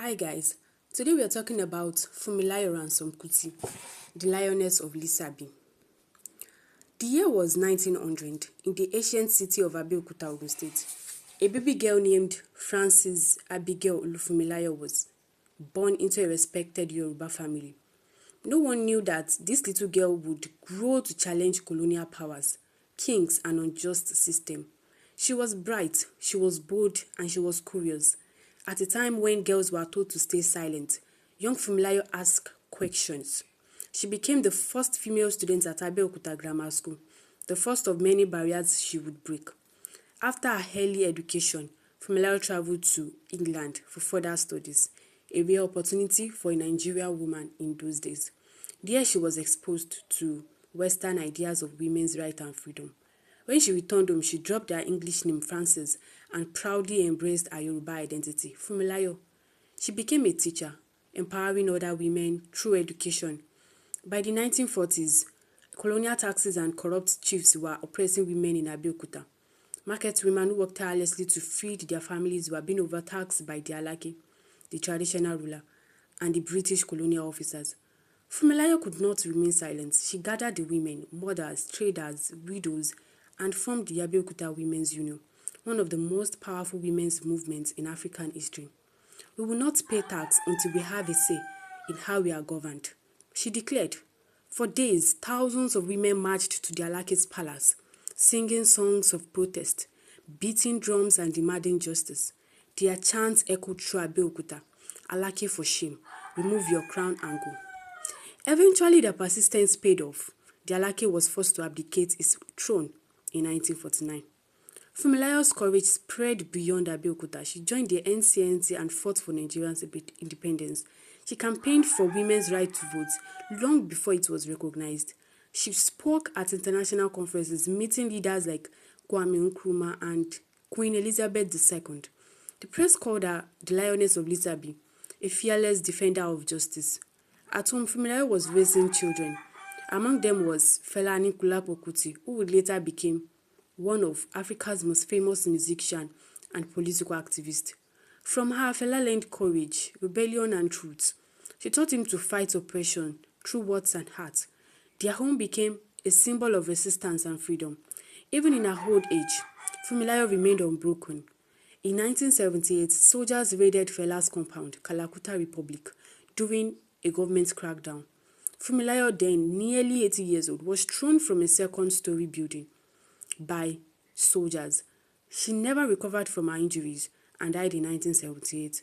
Hi guys, today we are talking about Funmilayo Ransom Kuti, the Lioness of Lisabi. The year was 1900 in the ancient city of Abeokuta, Ogun State. A baby girl named Frances Abigail Funmilayo was born into a respected Yoruba family. No one knew that this little girl would grow to challenge colonial powers, kings, and unjust system. She was bright, she was bold, and she was curious. At a time when girls were told to stay silent, young Funmilayo asked questions. She became the first female student at Abeokuta Grammar School, the first of many barriers she would break. After her early education, Funmilayo traveled to England for further studies, a rare opportunity for a Nigerian woman in those days. There she was exposed to Western ideas of women's rights and freedom. When she returned home, she dropped her English name Frances and proudly embraced her Yoruba identity, Funmilayo. She became a teacher, empowering other women through education. By the 1940s, colonial taxes and corrupt chiefs were oppressing women in Abeokuta. Market women who worked tirelessly to feed their families were being overtaxed by the Alake, the traditional ruler, and the British colonial officers. Funmilayo could not remain silent. She gathered the women, mothers, traders, widows, and formed the Abeokuta Women's Union, one of the most powerful women's movements in African history. We will not pay tax until we have a say in how we are governed, she declared. For days, thousands of women marched to the Alake's palace, singing songs of protest, beating drums and demanding justice. Their chants echoed through Abeokuta, Alake for shame, remove your crown and go. Eventually, their persistence paid off. The Alake was forced to abdicate his throne in 1949. Funmilayo's courage spread beyond Abeokuta. She joined the NCNC and fought for Nigerians' independence. She campaigned for women's right to vote long before it was recognized. She spoke at international conferences, meeting leaders like Kwame Nkrumah and Queen Elizabeth II. The press called her the Lioness of Lisabi, a fearless defender of justice. At home, Funmilayo was raising children. Among them was Fela Anikulapo Kuti, who would later become one of Africa's most famous musicians and political activists. From her, Fela learned courage, rebellion, and truth. She taught him to fight oppression through words and heart. Their home became a symbol of resistance and freedom. Even in her old age, Funmilayo remained unbroken. In 1978, soldiers raided Fela's compound, Kalakuta Republic, during a government crackdown. Funmilayo, then nearly 80 years old, was thrown from a second-story building by soldiers. She never recovered from her injuries and died in 1978.